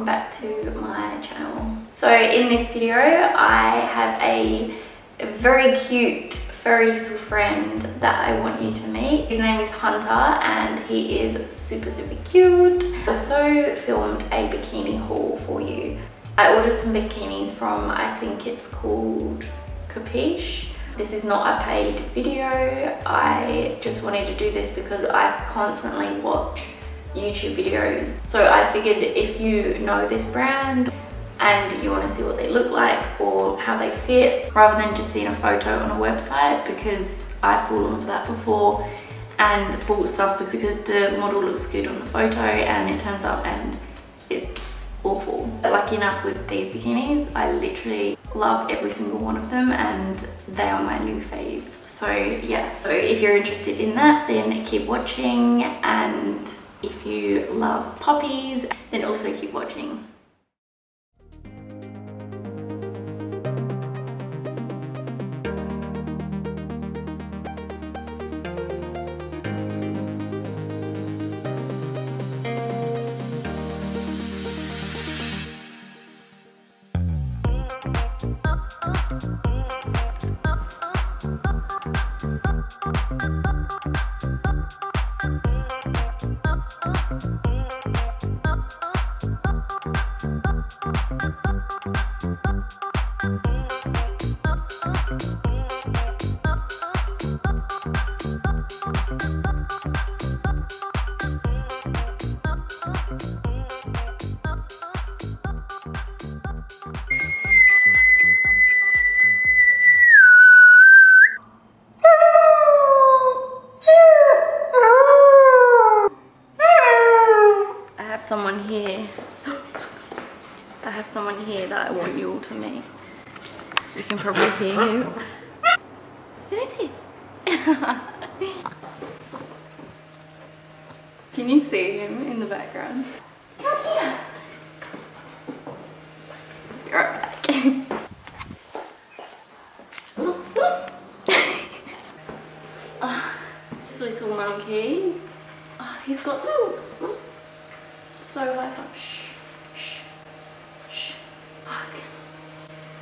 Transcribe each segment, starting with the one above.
welcome back to my channel. So in this video I have a very cute furry little friend that I want you to meet. His name is Hunter and he is super cute. I also filmed a bikini haul for you. I ordered some bikinis from, I think it's called Cupshe. This is not a paid video. I just wanted to do this because I constantly watch YouTube videos. So I figured if you know this brand and you want to see what they look like or how they fit, rather than just seeing a photo on a website, because I've fallen for that before and bought stuff because the model looks good on the photo and it turns up and it's awful. But lucky enough with these bikinis, I literally love every single one of them and they are my new faves. So yeah, so if you're interested in that, then keep watching, and if you love puppies, then also keep watching. I have someone here that I want you all to meet. You can probably hear him. Who is he? Can you see him in the background? Come here. Be right back. Oh, this little monkey. Oh, he's got so hyper.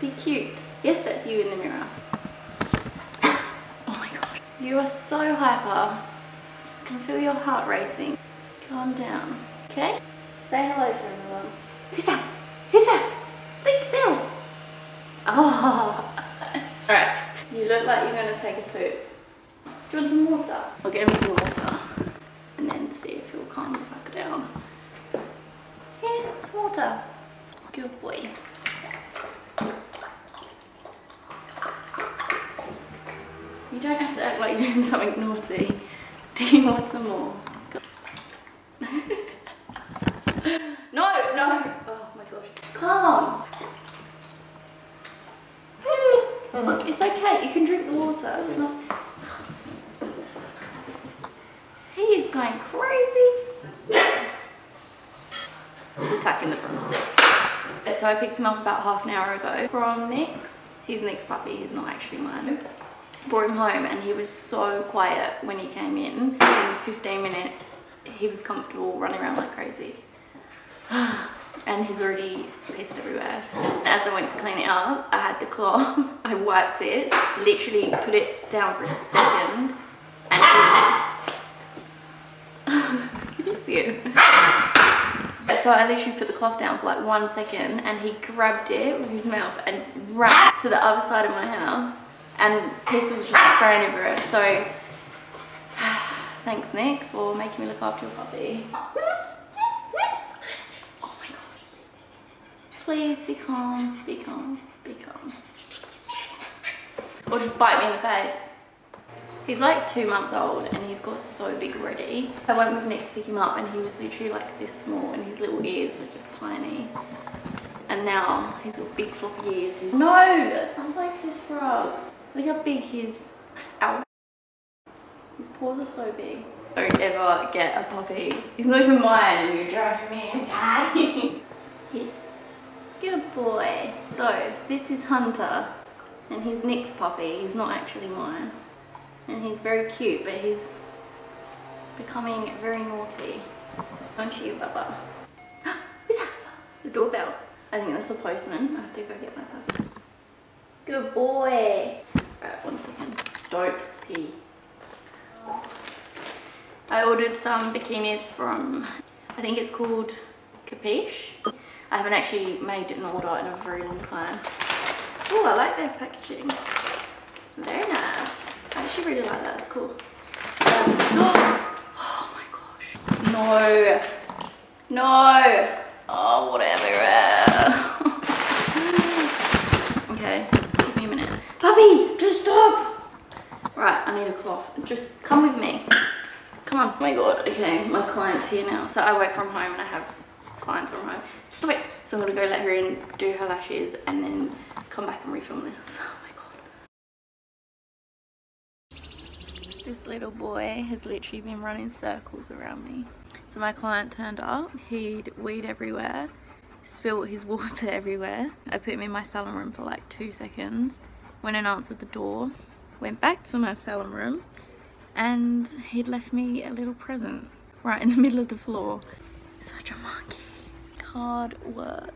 Be cute. Yes, that's you in the mirror. Oh my gosh. You are so hyper. I can feel your heart racing. Calm down. Okay? Say hello to everyone. Who's that? Who's that? Big Bill. Oh. Alright. You look like you're going to take a poop. Do you want some water? I'll get him some water. And then see if he'll calm the fuck down. Yeah, it's water. Good boy. You don't have to act like you're doing something naughty. Do you want some more? No! Oh my gosh. Calm! Look, it's okay. You can drink the water. It's not... He is going crazy. He's attacking the broomstick. So I picked him up about half an hour ago from Nick's. He's Nick's puppy. He's not actually mine. Brought him home and he was so quiet when he came in. In 15 minutes he was comfortable, running around like crazy. And he's already pissed everywhere. As I went to clean it up, I had the cloth, I wiped it, literally put it down for a second and can you see it? So I literally put the cloth down for like 1 second and he grabbed it with his mouth and ran to the other side of my house. And piss was just spraying everywhere. So, thanks Nick for making me look after your puppy. Oh my gosh. Please be calm, be calm, be calm. Or just bite me in the face. He's like 2 months old and he's got so big already. I went with Nick to pick him up and he was literally like this small and his little ears were just tiny. And now he's got big floppy ears. No, that's not like this frog. Look how big his, ow. His paws are so big. Don't ever get a puppy. He's not even mine and you're driving me insane. Here. Good boy. So this is Hunter and he's Nick's puppy. He's not actually mine. And he's very cute, but he's becoming very naughty. Aren't you, Bubba? Who's that? The doorbell. I think that's the postman. I have to go get my parcel. Good boy. Alright, 1 second. Don't pee. I ordered some bikinis from, I think it's called Cupshe. I haven't actually made an order in a very long time. Oh, I like their packaging. Very nice. I actually really like that. That's cool. Oh my gosh. No. No. Oh, whatever. Okay, give me a minute. Puppy, just stop. Right, I need a cloth. Just come with me. Come on. Oh my god. Okay, my client's here now. So I work from home and I have clients from home. Stop it. So I'm gonna go let her in, do her lashes, and then come back and refilm this. Oh my god. This little boy has literally been running circles around me. So my client turned up. He'd weed everywhere, spilled his water everywhere. I put him in my salon room for like 2 seconds, went and answered the door, went back to my salon room, and he'd left me a little present right in the middle of the floor. Such a monkey. Hard work.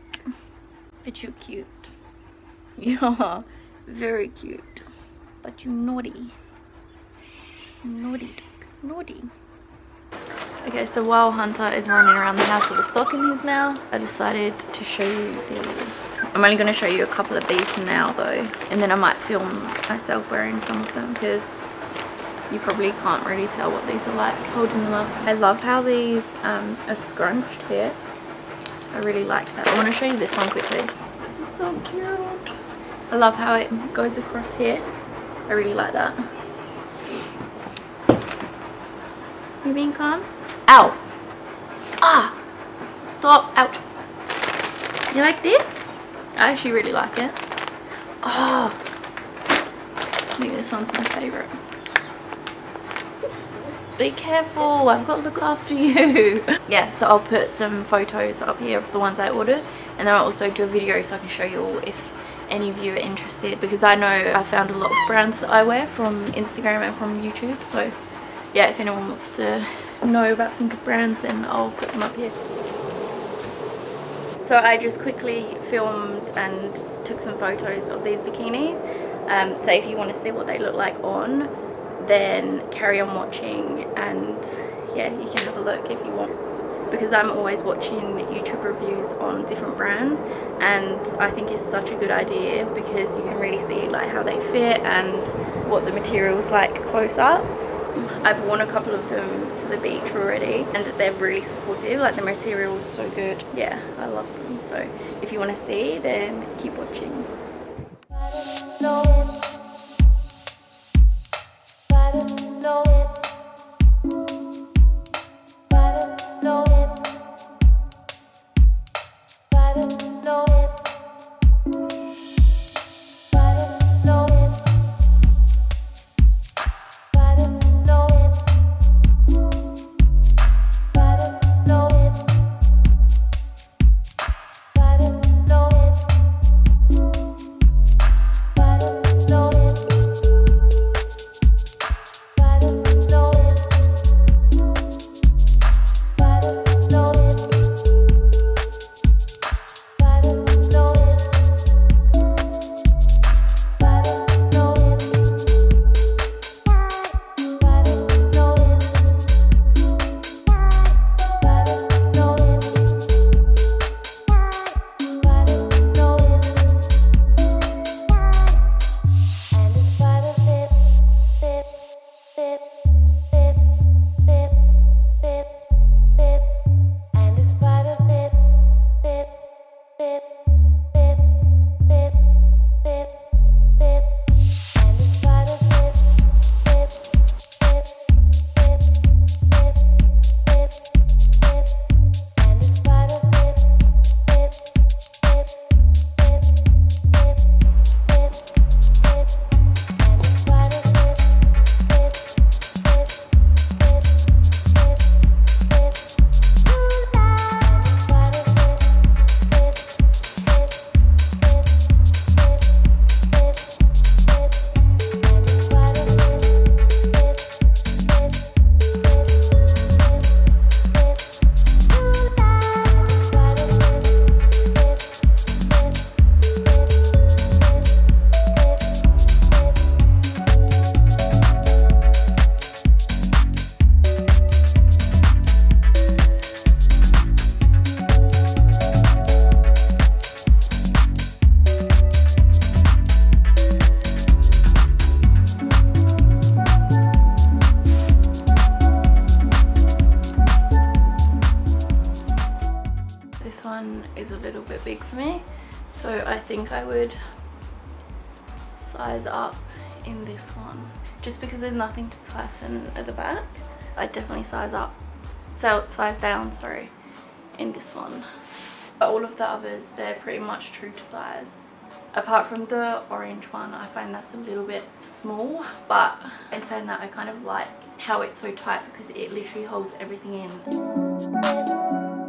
But you're cute. You are very cute. But you naughty. Naughty dog. Naughty. Okay, so while Hunter is running around the house with a sock in his mouth, I decided to show you these. I'm only going to show you a couple of these now though, and then I might film myself wearing some of them because you probably can't really tell what these are like holding them up. I love how these are scrunched here. I really like that. I want to show you this one quickly. This is so cute. I love how it goes across here. I really like that. You being calm? Ow! Ah! Stop! Ouch! You like this? I actually really like it. Oh! I think this one's my favourite. Be careful, I've got to look after you. Yeah, so I'll put some photos up here of the ones I ordered, and then I'll also do a video so I can show you all if any of you are interested, because I know I found a lot of brands that I wear from Instagram and from YouTube. So yeah, if anyone wants to know about some good brands, then I'll put them up here. So I just quickly filmed and took some photos of these bikinis. So if you want to see what they look like on, then carry on watching, and yeah, you can have a look if you want, because I'm always watching YouTube reviews on different brands, and I think it's such a good idea because you can really see like how they fit and what the material's like close up. I've worn a couple of them to the beach already and they're really supportive, like the material is so good. Yeah, I love them. So if you want to see, then keep watching. So I think I would size up in this one. Just because there's nothing to tighten at the back, I definitely size up. So size down, sorry, in this one. All of the others, they're pretty much true to size. Apart from the orange one, I find that's a little bit small, but in saying that, I kind of like how it's so tight because it literally holds everything in.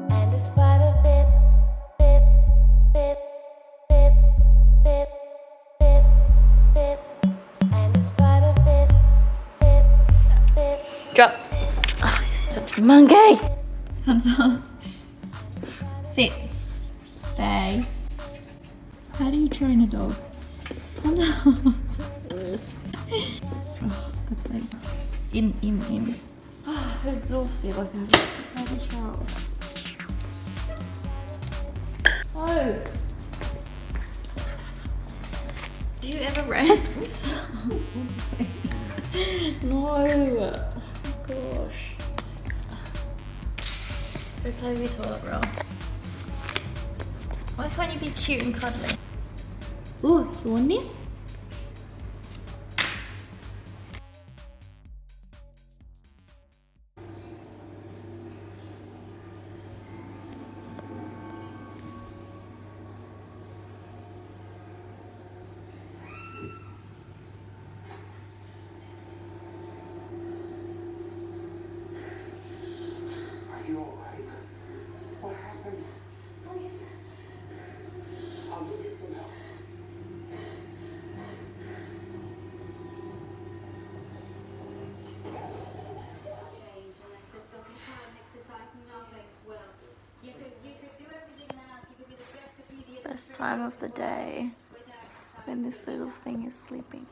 And despite of it, drop. Oh, he's such a monkey. Hunter. Sit. Stay. How do you train a dog? Hunter. Oh, God's sake. In. Oh, I'm exhausted. Like I'm had a shower. Oh. Do you ever rest? No. Oh gosh. Go play with your toilet roll. Why can't you be cute and cuddly? Ooh, you want this? Are you alright? What happened? Please. I'll go get some help. Best time of the day when this little thing is sleeping.